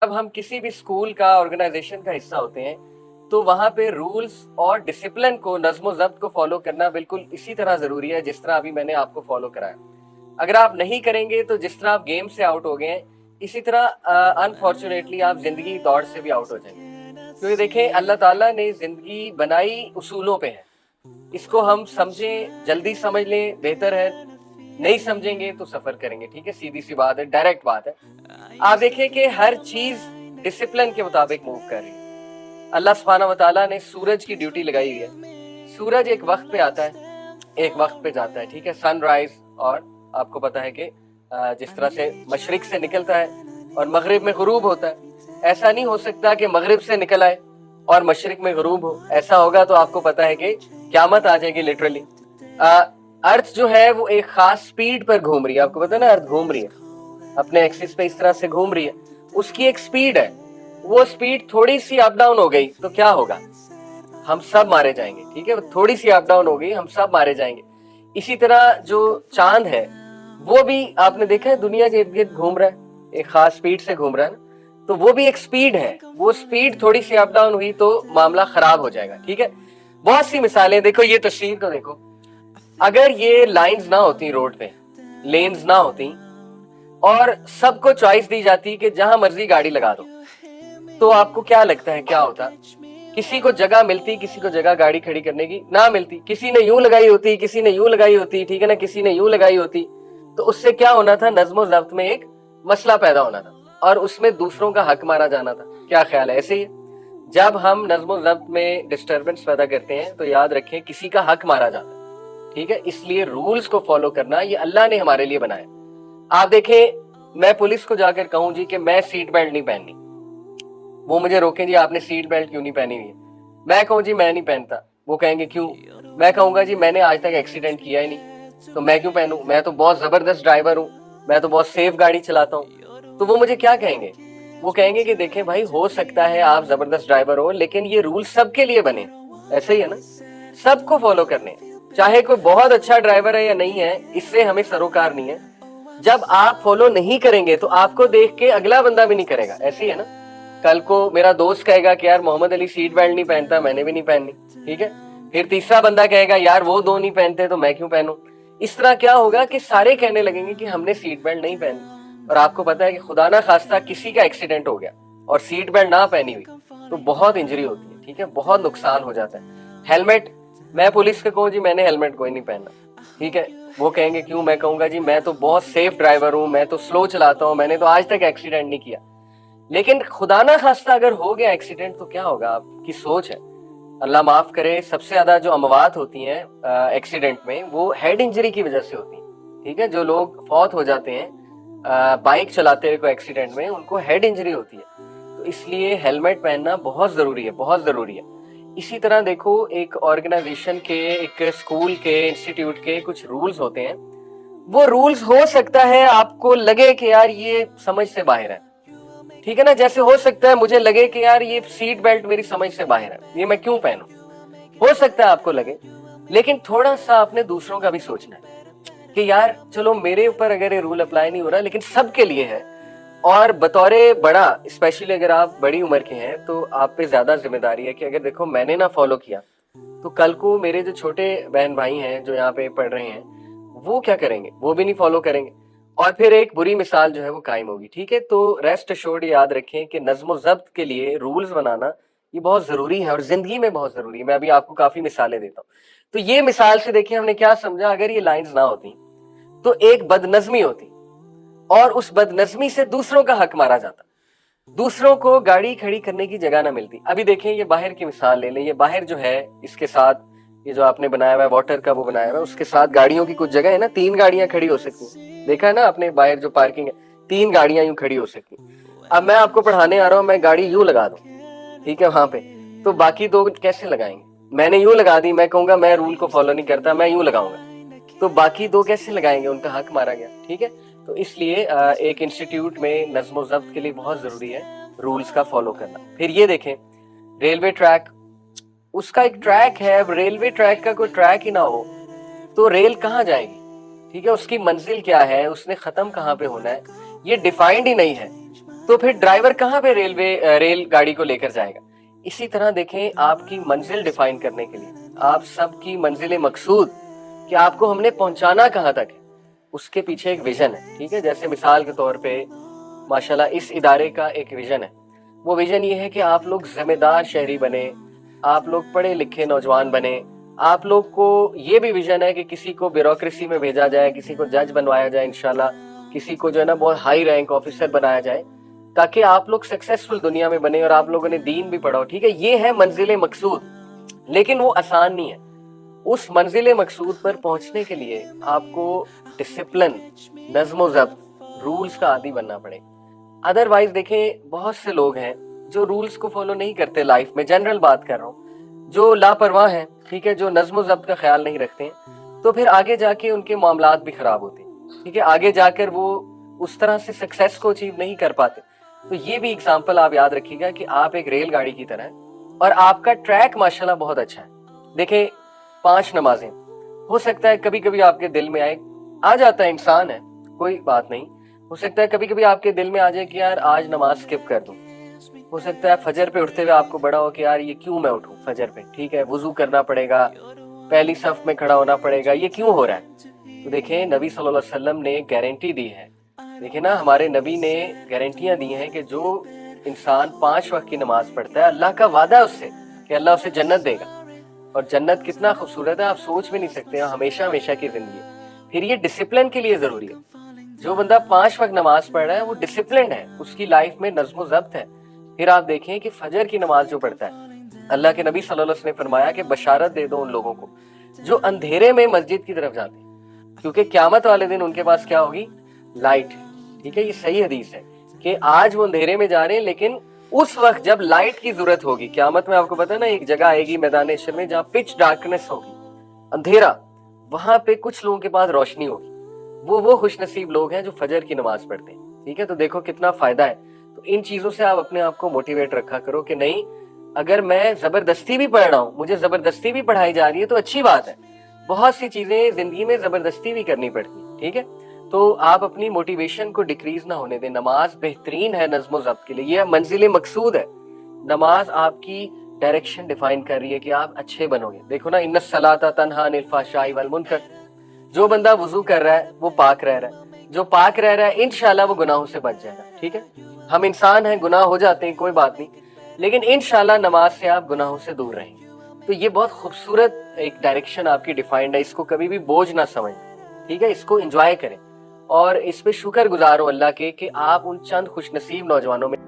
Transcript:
जब हम किसी भी स्कूल का ऑर्गेनाइजेशन का हिस्सा होते हैं तो वहाँ पे रूल्स और डिसिप्लिन को नज्म ज़ब्त को फॉलो करना बिल्कुल इसी तरह ज़रूरी है जिस तरह अभी मैंने आपको फॉलो कराया। अगर आप नहीं करेंगे तो जिस तरह आप गेम से आउट हो गए हैं, इसी तरह अनफॉर्चुनेटली आप ज़िंदगी दौड़ से भी आउट हो जाएंगे। क्योंकि देखें, अल्लाह ताला ने ज़िंदगी बनाई उसूलों पे है। इसको हम समझें, जल्दी समझ लें बेहतर है, नहीं समझेंगे तो सफ़र करेंगे। ठीक है, सीधी सी बात है, डायरेक्ट बात है। आप देखिए कि हर चीज़ डिसिप्लिन के मुताबिक मूव कर रही है। अल्लाह सुब्हानहू व तआला ने सूरज की ड्यूटी लगाई हुई है। सूरज एक वक्त पे आता है, एक वक्त पे जाता है। ठीक है, सनराइज, और आपको पता है कि जिस तरह से मशरिक से निकलता है और मगरिब में गुरूब होता है, ऐसा नहीं हो सकता कि मगरिब से निकल आए और मशरिक में गुरूब हो। ऐसा होगा तो आपको पता है कि क़यामत आ जाएगी लिटरली। अर्थ जो है वो एक खास स्पीड पर घूम रही है। आपको पता है ना, अर्थ घूम रही है, अपने एक्सिस पे इस तरह से घूम रही है। उसकी एक स्पीड है, वो स्पीड थोड़ी सी अप डाउन हो गई तो क्या होगा? हम सब मारे जाएंगे। ठीक है, थोड़ी सी अप डाउन हो गई, हम सब मारे जाएंगे। इसी तरह जो चांद है वो भी आपने देखा है दुनिया के इर्द गिर्द घूम रहा है, एक खास स्पीड से घूम रहा है ना, तो वो भी एक स्पीड है। वो स्पीड थोड़ी सी अप डाउन हुई तो मामला खराब हो जाएगा। ठीक है, बहुत सी मिसालें देखो, ये तस्वीर को देखो। अगर ये लाइंस ना होती रोड पे, लेन्स ना होती और सबको चॉइस दी जाती कि जहां मर्जी गाड़ी लगा दो, तो आपको क्या लगता है क्या होता? किसी को जगह मिलती, किसी को जगह गाड़ी खड़ी करने की ना मिलती। किसी ने यूं लगाई होती, किसी ने यूं लगाई होती, ठीक है ना, किसी ने यूं लगाई होती, तो उससे क्या होना था? नज्म ज़ब्त में एक मसला पैदा होना था और उसमें दूसरों का हक मारा जाना था। क्या ख्याल है? ऐसे ही जब हम नज्म ज़ब्त में डिस्टर्बेंस पैदा करते हैं तो याद रखें किसी का हक मारा जाता है। ठीक है, इसलिए रूल्स को फॉलो करना ये अल्लाह ने हमारे लिए बनाया। आप देखें, मैं पुलिस को जाकर कहूं जी कि मैं सीट बेल्ट नहीं पहननी, वो मुझे रोकें, जी आपने सीट बेल्ट क्यों नहीं पहनी हुई है? मैं कहूँ जी मैं नहीं पहनता, वो कहेंगे क्यों? मैं कहूंगा जी मैंने आज तक एक्सीडेंट किया ही नहीं, तो मैं क्यों पहनूं? मैं तो बहुत जबरदस्त ड्राइवर हूँ, मैं तो बहुत सेफ गाड़ी चलाता हूँ। तो वो मुझे क्या कहेंगे? वो कहेंगे कि देखें भाई, हो सकता है आप जबरदस्त ड्राइवर हो, लेकिन ये रूल सबके लिए बने। ऐसे ही है ना, सबको फॉलो करने, चाहे कोई बहुत अच्छा ड्राइवर है या नहीं है, इससे हमें सरोकार नहीं है। जब आप फॉलो नहीं करेंगे तो आपको देख के अगला बंदा भी नहीं करेगा। ऐसे ही है ना, कल को मेरा दोस्त कहेगा कि यार मोहम्मद अली सीट बेल्ट नहीं पहनता, मैंने भी नहीं पहननी। ठीक है, फिर तीसरा बंदा कहेगा यार वो दो नहीं पहनते तो मैं क्यों पहनूं? इस तरह क्या होगा कि सारे कहने लगेंगे कि हमने सीट बेल्ट नहीं पहनी। और आपको पता है कि खुदा ना खास्ता किसी का एक्सीडेंट हो गया और सीट बेल्ट ना पहनी हुई तो बहुत इंजरी होती है। ठीक है, बहुत नुकसान हो जाता है। हेलमेट, मैं पुलिस को कहूँ जी मैंने हेलमेट कोई नहीं पहनना, ठीक है, वो कहेंगे क्यों? मैं कहूंगा जी मैं तो बहुत सेफ ड्राइवर हूँ, मैं तो स्लो चलाता हूँ, मैंने तो आज तक एक्सीडेंट नहीं किया। लेकिन खुदा ना खास्ता अगर हो गया एक्सीडेंट तो क्या होगा? आपकी सोच है। अल्लाह माफ करे, सबसे ज्यादा जो अमवात होती हैं एक्सीडेंट में वो हेड इंजरी की वजह से होती है। ठीक है, जो लोग फौत हो जाते हैं बाइक चलाते हुए कोई एक्सीडेंट में, उनको हेड इंजरी होती है। तो इसलिए हेलमेट पहनना बहुत जरूरी है, बहुत जरूरी है। इसी तरह देखो, एक ऑर्गेनाइजेशन के, एक स्कूल के, इंस्टीट्यूट के कुछ रूल्स होते हैं। वो रूल्स हो सकता है आपको लगे कि यार ये समझ से बाहर है। ठीक है ना, जैसे हो सकता है मुझे लगे कि यार ये सीट बेल्ट मेरी समझ से बाहर है, ये मैं क्यों पहनूं? हो सकता है आपको लगे, लेकिन थोड़ा सा आपने दूसरों का भी सोचना है कि यार चलो मेरे ऊपर अगर ये रूल अप्लाई नहीं हो रहा लेकिन सबके लिए है, और बतौरे बड़ा, स्पेशली अगर आप बड़ी उम्र के हैं तो आप पे ज्यादा जिम्मेदारी है कि अगर देखो मैंने ना फॉलो किया तो कल को मेरे जो छोटे बहन भाई हैं जो यहाँ पे पढ़ रहे हैं वो क्या करेंगे? वो भी नहीं फॉलो करेंगे और फिर एक बुरी मिसाल जो है वो कायम होगी। ठीक है, तो रेस्ट अश्योर्ड याद रखें कि नज्म ज़ब्त के लिए रूल्स बनाना ये बहुत जरूरी है और जिंदगी में बहुत जरूरी है। मैं अभी आपको काफी मिसालें देता हूँ। तो ये मिसाल से देखिए हमने क्या समझा, अगर ये लाइंस ना होती तो एक बदनज़मी होती और उस बदनज़मी से दूसरों का हक मारा जाता, दूसरों को गाड़ी खड़ी करने की जगह ना मिलती। अभी देखें, ये बाहर की मिसाल ले लें, ये बाहर जो है इसके साथ ये जो आपने बनाया हुआ है वाटर का वो बनाया हुआ है, उसके साथ गाड़ियों की कुछ जगह है ना, 3 गाड़ियां खड़ी हो सकती हैं। देखा है ना आपने, बाहर जो पार्किंग है 3 गाड़ियां यूं खड़ी हो सकती। अब मैं आपको पढ़ाने आ रहा हूँ, मैं गाड़ी यूं लगा दूं, ठीक है, वहां पे, तो बाकी 2 कैसे लगाएंगे? मैंने यूं लगा दी, मैं कहूंगा मैं रूल को फॉलो नहीं करता, मैं यूं लगाऊंगा, तो बाकी 2 कैसे लगाएंगे? उनका हक मारा गया। ठीक है, तो इसलिए एक इंस्टीट्यूट में नज्म ज़ब्त के लिए बहुत जरूरी है रूल्स का फॉलो करना। फिर ये देखें, रेलवे ट्रैक, उसका एक ट्रैक है। अब रेलवे ट्रैक का कोई ट्रैक ही ना हो तो रेल कहाँ जाएगी? ठीक है, उसकी मंजिल क्या है, उसने खत्म कहाँ पे होना है, ये डिफाइंड ही नहीं है। तो फिर ड्राइवर कहाँ पे रेल गाड़ी को लेकर जाएगा। इसी तरह देखें, आपकी मंजिल डिफाइन करने के लिए, आप सबकी मंजिल मकसूद कि आपको हमने पहुंचाना कहाँ तक है, उसके पीछे एक विजन है। ठीक है, जैसे मिसाल के तौर पे माशाल्लाह इस इदारे का एक विजन है। वो विजन ये है कि आप लोग जिम्मेदार शहरी बने, आप लोग पढ़े लिखे नौजवान बने। आप लोग को ये भी विजन है कि किसी को ब्यूरोक्रेसी में भेजा जाए, किसी को जज बनवाया जाए इंशाल्लाह, किसी को जो है ना बहुत हाई रैंक ऑफिसर बनाया जाए, ताकि आप लोग सक्सेसफुल दुनिया में बने और आप लोगों ने दीन भी पढ़ा हो। ठीक है, ये है मंजिल मकसूद, लेकिन वो आसान नहीं है। उस मंजिल मकसूद पर पहुंचने के लिए आपको डिसिप्लिन, नज़्म ज़ब्त, रूल्स का आदी बनना पड़ेगा। अदरवाइज देखें, बहुत से लोग हैं जो रूल्स को फॉलो नहीं करते लाइफ में, जनरल बात कर रहा हूँ, जो लापरवाह हैं, ठीक है, जो नज़्म ज़ब्त का ख्याल नहीं रखते हैं, तो फिर आगे जाके उनके मामलात भी खराब होते हैं। ठीक है, आगे जाकर वो उस तरह से सक्सेस को अचीव नहीं कर पाते। तो ये भी एग्जाम्पल आप याद रखिएगा कि आप एक रेलगाड़ी की तरह हैं और आपका ट्रैक माशाल्लाह बहुत अच्छा है। देखें, 5 नमाजें हो सकता है कभी कभी आपके दिल में आ जाता है, इंसान है, कोई बात नहीं। हो सकता है कभी कभी आपके दिल में आ जाए कि यार आज नमाज स्किप कर दूं। हो सकता है फजर पे उठते हुए आपको बड़ा हो कि यार ये क्यों मैं उठूं फजर पे, ठीक है, वुजू करना पड़ेगा, पहली सफ में खड़ा होना पड़ेगा, ये क्यों हो रहा है। तो देखें, नबी सल्लल्लाहु अलैहि वसल्लम ने गारंटी दी है। देखिए ना, हमारे नबी ने गारंटियां दी हैं कि जो इंसान 5 वक्त की नमाज पढ़ता है, अल्लाह का वादा है उससे कि अल्लाह उसे जन्नत देगा। और जन्नत कितना खूबसूरत है, आप सोच भी नहीं सकते, हमेशा हमेशा की जिंदगी। फिर ये डिसिप्लिन के लिए जरूरी है। जो बंदा 5 वक्त नमाज पढ़ रहा है वो डिसिप्लिन है, उसकी लाइफ में नज़्म ज़ब्त है। फिर आप देखें कि फजर की नमाज जो पढ़ता है, अल्लाह के नबी सल्लल्लाहु अलैहि वसल्लम ने फरमाया कि बशारत दे दो उन लोगों को जो अंधेरे में मस्जिद की तरफ जाते हैं, क्योंकि क़यामत वाले दिन उनके पास क्या होगी, लाइट। ठीक है, ये सही हदीस है कि आज वो अंधेरे में जा रहे हैं, लेकिन उस वक्त जब लाइट की जरूरत होगी क़यामत में, आपको पता है ना, एक जगह आएगी मैदान हश्र में जहाँ पिच डार्कनेस होगी, अंधेरा, वहां पे कुछ लोगों के पास रोशनी होगी। वो खुशनसीब लोग हैं जो फजर की नमाज पढ़ते हैं। ठीक है, तो देखो कितना फायदा है। तो इन चीजों से आप अपने आप को मोटिवेट रखा करो कि नहीं, अगर मैं जबरदस्ती भी पढ़ रहा हूँ, मुझे जबरदस्ती भी पढ़ाई जा रही है तो अच्छी बात है। बहुत सी चीजें जिंदगी में जबरदस्ती भी करनी पड़ती है। ठीक है, तो आप अपनी मोटिवेशन को डिक्रीज ना होने दें। नमाज बेहतरीन है नज़्म ज़ब्त के लिए, यह मंजिल मकसूद है। नमाज आपकी डायरेक्शन डिफाइन कर रही है कि आप अच्छे बनोगे। देखो ना, इन्नस सलाता तन्हा अनिल फ़हशाई वल मुनकर। जो बंदा वुजू कर रहा है वो पाक रह रहा है, जो पाक रह रहा है इंशाल्लाह वो गुनाहों से बच जाएगा। ठीक है, हम इंसान हैं, गुनाह हो जाते हैं, कोई बात नहीं, लेकिन इंशाल्लाह नमाज से आप गुनाहों से दूर रहेंगे। तो ये बहुत खूबसूरत एक डायरेक्शन आपकी डिफाइंड है, इसको कभी भी बोझ ना समझें। ठीक है, इसको एंजॉय करें और इस पे शुक्र गुजार हो अल्लाह के कि आप उन चंद खुशनसीब नौजवानों में